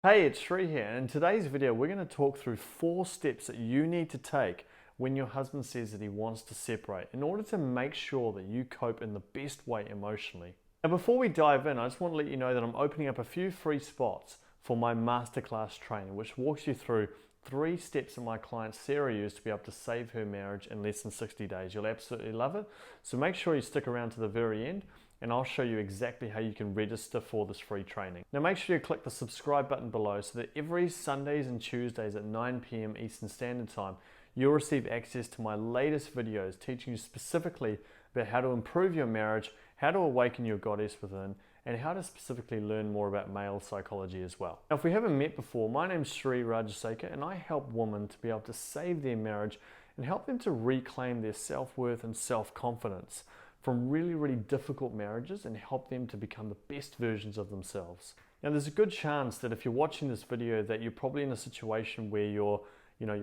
Hey, it's Sri here, and in today's video we're going to talk through 4 steps that you need to take when your husband says that he wants to separate in order to make sure that you cope in the best way emotionally. Now before we dive in, I just want to let you know that I'm opening up a few free spots for my masterclass training, which walks you through 3 steps that my client Sarah used to be able to save her marriage in less than 60 days. You'll absolutely love it, so make sure you stick around to the very end and I'll show you exactly how you can register for this free training. Now make sure you click the subscribe button below so that every Sundays and Tuesdays at 9 p.m. Eastern Standard Time, you'll receive access to my latest videos teaching you specifically about how to improve your marriage, how to awaken your goddess within, and how to specifically learn more about male psychology as well. Now if we haven't met before, my name's Sri Rajasekar and I help women to be able to save their marriage and help them to reclaim their self-worth and self-confidence from really difficult marriages and help them to become the best versions of themselves. Now there's a good chance that if you're watching this video that you're probably in a situation where your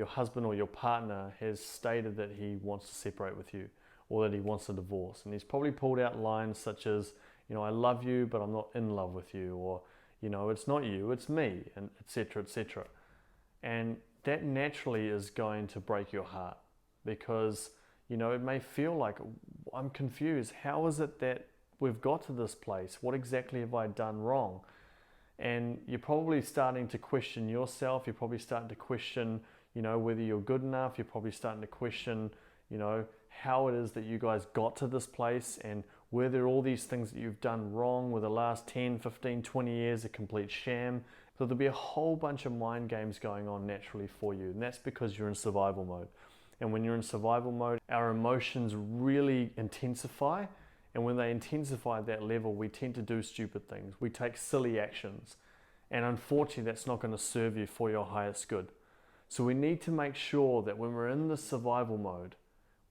husband or your partner has stated that he wants to separate with you or that he wants a divorce, and he's probably pulled out lines such as, I love you but I'm not in love with you, or it's not you, it's me, and etc. etc. And that naturally is going to break your heart because it may feel like, I'm confused. How is it that we've got to this place? What exactly have I done wrong? And you're probably starting to question yourself. You're probably starting to question, whether you're good enough. You're probably starting to question, how it is that you guys got to this place, and were there all these things that you've done wrong? Were the last 10, 15, 20 years a complete sham? So there'll be a whole bunch of mind games going on naturally for you. And that's because you're in survival mode. And when you're in survival mode, our emotions really intensify. And when they intensify at that level, we tend to do stupid things. We take silly actions. And unfortunately, that's not going to serve you for your highest good. So we need to make sure that when we're in the survival mode,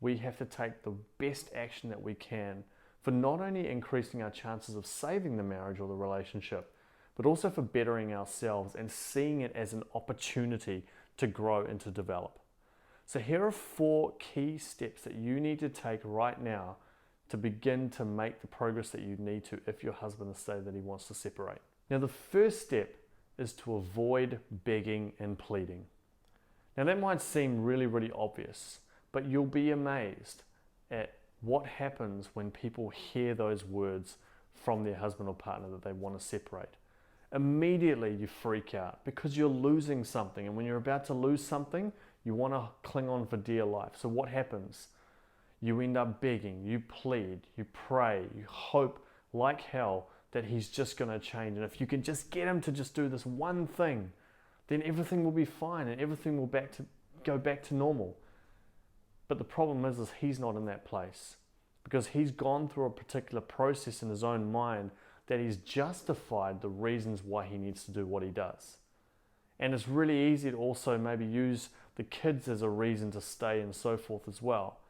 we have to take the best action that we can for not only increasing our chances of saving the marriage or the relationship, but also for bettering ourselves and seeing it as an opportunity to grow and to develop. So here are 4 key steps that you need to take right now to begin to make the progress that you need to if your husband has said that he wants to separate. Now the first step is to avoid begging and pleading. Now that might seem really obvious, but you'll be amazed at what happens when people hear those words from their husband or partner that they want to separate. Immediately you freak out because you're losing something, and when you're about to lose something, you want to cling on for dear life. So what happens? You end up begging, you plead, you pray, you hope like hell that he's just going to change. And if you can just get him to just do this one thing, then everything will be fine and everything will go back to normal. But the problem is he's not in that place because he's gone through a particular process in his own mind that he's justified the reasons why he needs to do what he does. And it's really easy to also maybe use the kids as a reason to stay and so forth as well.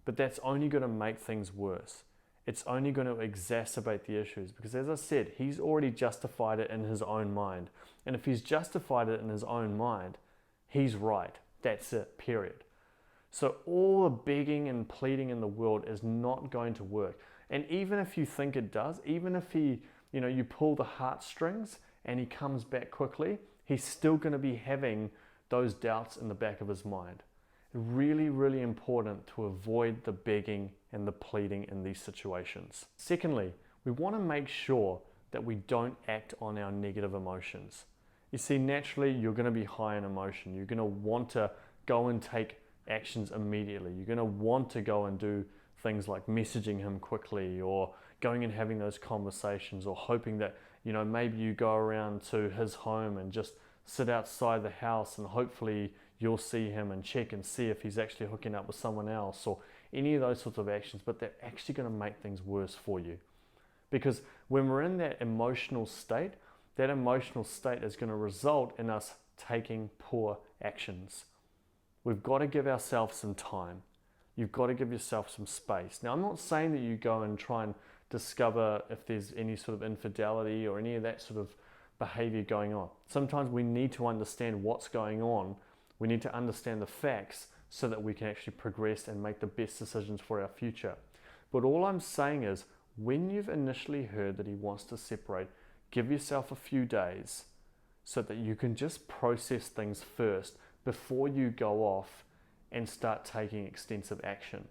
But that's only going to make things worse. It's only going to exacerbate the issues because, as I said, he's already justified it in his own mind. And if he's justified it in his own mind, he's right. That's it, period. So all the begging and pleading in the world is not going to work. And even if you think it does, even if you pull the heartstrings and he comes back quickly, he's still going to be having those doubts in the back of his mind. Really important to avoid the begging and the pleading in these situations. Secondly, we want to make sure that we don't act on our negative emotions. You see, naturally, you're going to be high in emotion. You're going to want to go and take actions immediately. You're going to want to go and do things like messaging him quickly, or going and having those conversations, or hoping that maybe you go around to his home and just sit outside the house and hopefully you'll see him and check and see if he's actually hooking up with someone else, or any of those sorts of actions. But they're actually going to make things worse for you, because when we're in that emotional state is going to result in us taking poor actions. We've got to give ourselves some time. You've got to give yourself some space. Now, I'm not saying that you go and try and discover if there's any sort of infidelity or any of that sort of behavior going on. Sometimes we need to understand what's going on. We need to understand the facts so that we can actually progress and make the best decisions for our future. But all I'm saying is, when you've initially heard that he wants to separate, give yourself a few days so that you can just process things first before you go off and start taking extensive action.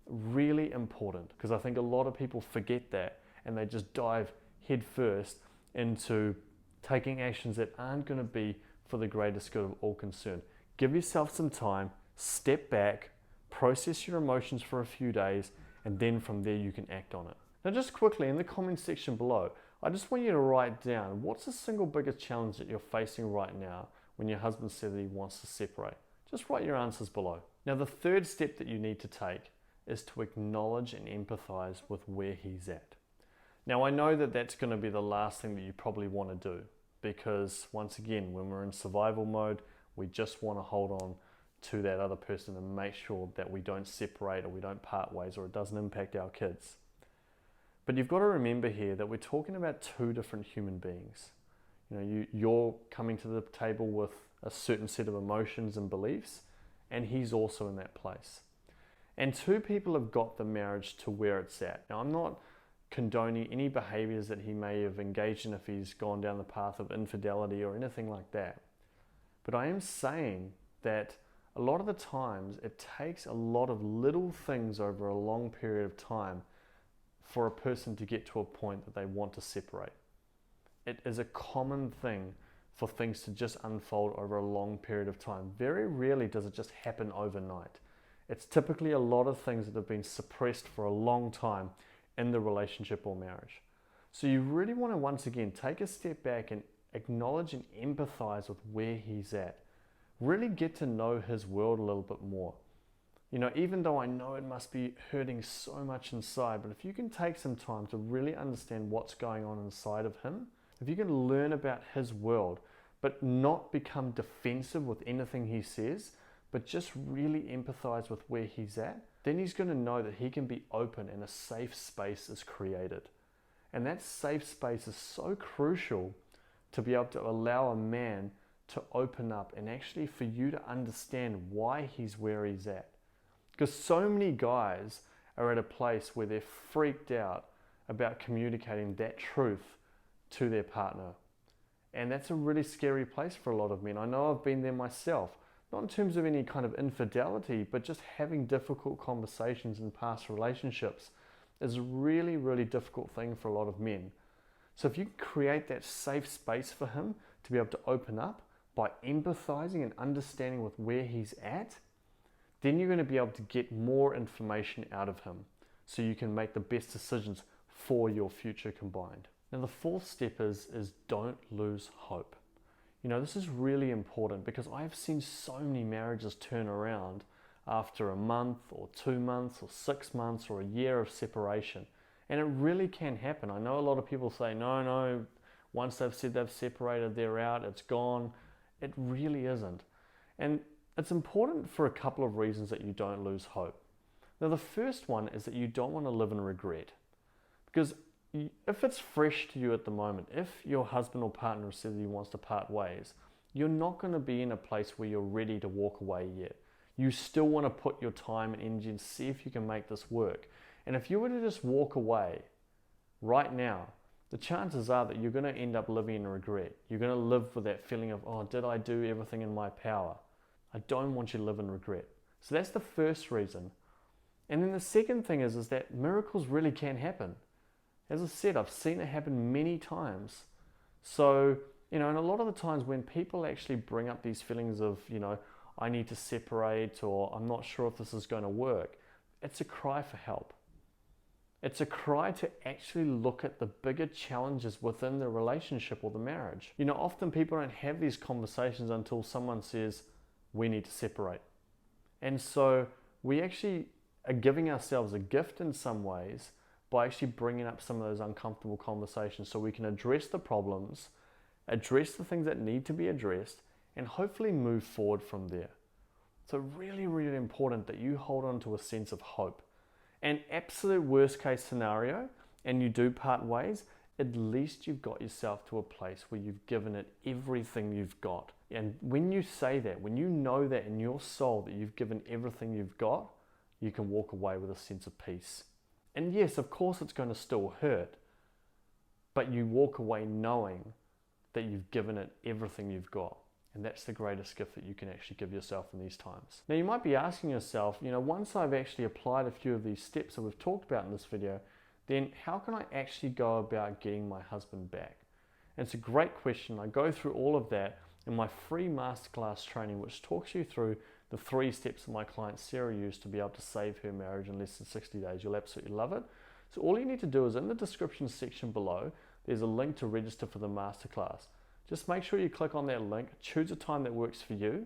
Really important, because I think a lot of people forget that and they just dive head first into taking actions that aren't going to be for the greatest good of all concerned. Give yourself some time, step back, process your emotions for a few days, and then from there you can act on it. Now just quickly, in the comment section below, I just want you to write down, what's the single biggest challenge that you're facing right now when your husband says that he wants to separate? Just write your answers below. Now the third step that you need to take is to acknowledge and empathize with where he's at. Now I know that that's going to be the last thing that you probably want to do, because once again, when we're in survival mode, we just want to hold on to that other person and make sure that we don't separate or we don't part ways or it doesn't impact our kids. But you've got to remember here that we're talking about two different human beings. You know, you're coming to the table with a certain set of emotions and beliefs, and he's also in that place. And two people have got the marriage to where it's at. Now, I'm not condoning any behaviors that he may have engaged in if he's gone down the path of infidelity or anything like that. But I am saying that a lot of the times it takes a lot of little things over a long period of time for a person to get to a point that they want to separate. It is a common thing for things to just unfold over a long period of time. Very rarely does it just happen overnight. It's typically a lot of things that have been suppressed for a long time in the relationship or marriage. So you really want to, once again, take a step back and acknowledge and empathize with where he's at. Really get to know his world a little bit more. You know, even though I know it must be hurting so much inside, but if you can take some time to really understand what's going on inside of him, if you can learn about his world, but not become defensive with anything he says, but just really empathize with where he's at, then he's going to know that he can be open and a safe space is created. And that safe space is so crucial to be able to allow a man to open up and actually for you to understand why he's where he's at. Because so many guys are at a place where they're freaked out about communicating that truth to their partner. And that's a really scary place for a lot of men. I know I've been there myself. Not in terms of any kind of infidelity, but just having difficult conversations in past relationships is a really, really difficult thing for a lot of men. So if you can create that safe space for him to be able to open up by empathizing and understanding with where he's at, then you're going to be able to get more information out of him so you can make the best decisions for your future combined. Now the fourth step is don't lose hope. You know, this is really important because I've seen so many marriages turn around after a month or 2 months or 6 months or a year of separation. And it really can happen. I know a lot of people say, no, once they've said they've separated, they're out, it's gone. It really isn't. And it's important for a couple of reasons that you don't lose hope. Now, the first one is that you don't want to live in regret. Because if it's fresh to you at the moment, if your husband or partner says he wants to part ways, you're not going to be in a place where you're ready to walk away yet. You still want to put your time and energy and see if you can make this work. And if you were to just walk away right now, the chances are that you're going to end up living in regret. You're going to live with that feeling of, oh, did I do everything in my power? I don't want you to live in regret. So that's the first reason. And then the second thing is that miracles really can happen. As I said, I've seen it happen many times. So, you know, and a lot of the times when people actually bring up these feelings of, you know, I need to separate or I'm not sure if this is going to work, it's a cry for help. It's a cry to actually look at the bigger challenges within the relationship or the marriage. You know, often people don't have these conversations until someone says, we need to separate. And so we actually are giving ourselves a gift in some ways by actually bringing up some of those uncomfortable conversations so we can address the problems, address the things that need to be addressed, and hopefully move forward from there. So really, really important that you hold on to a sense of hope. An absolute worst case scenario, and you do part ways, at least you've got yourself to a place where you've given it everything you've got. And when you say that, when you know that in your soul that you've given everything you've got, you can walk away with a sense of peace. And yes, of course it's going to still hurt, but you walk away knowing that you've given it everything you've got. And that's the greatest gift that you can actually give yourself in these times. Now you might be asking yourself, once I've actually applied a few of these steps that we've talked about in this video, then how can I actually go about getting my husband back? And it's a great question. I go through all of that in my free masterclass training, which talks you through the 3 steps that my client Sarah used to be able to save her marriage in less than 60 days. You'll absolutely love it. So all you need to do is in the description section below, there's a link to register for the masterclass. Just make sure you click on that link, choose a time that works for you,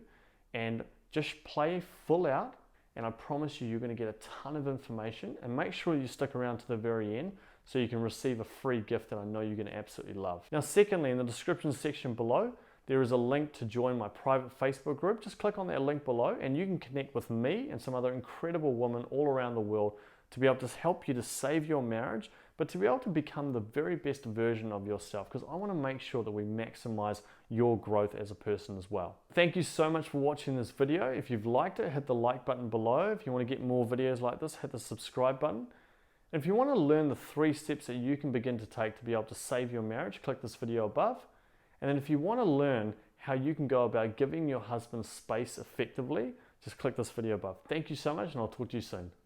and just play full out. And I promise you're going to get a ton of information. And make sure you stick around to the very end so you can receive a free gift that I know you're going to absolutely love. Now, secondly, in the description section below, there is a link to join my private Facebook group. Just click on that link below and you can connect with me and some other incredible women all around the world to be able to help you to save your marriage, but to be able to become the very best version of yourself, because I want to make sure that we maximize your growth as a person as well. Thank you so much for watching this video. If you've liked it, hit the like button below. If you want to get more videos like this, hit the subscribe button. And if you want to learn the 3 steps that you can begin to take to be able to save your marriage, click this video above. And then if you want to learn how you can go about giving your husband space effectively, just click this video above. Thank you so much, and I'll talk to you soon.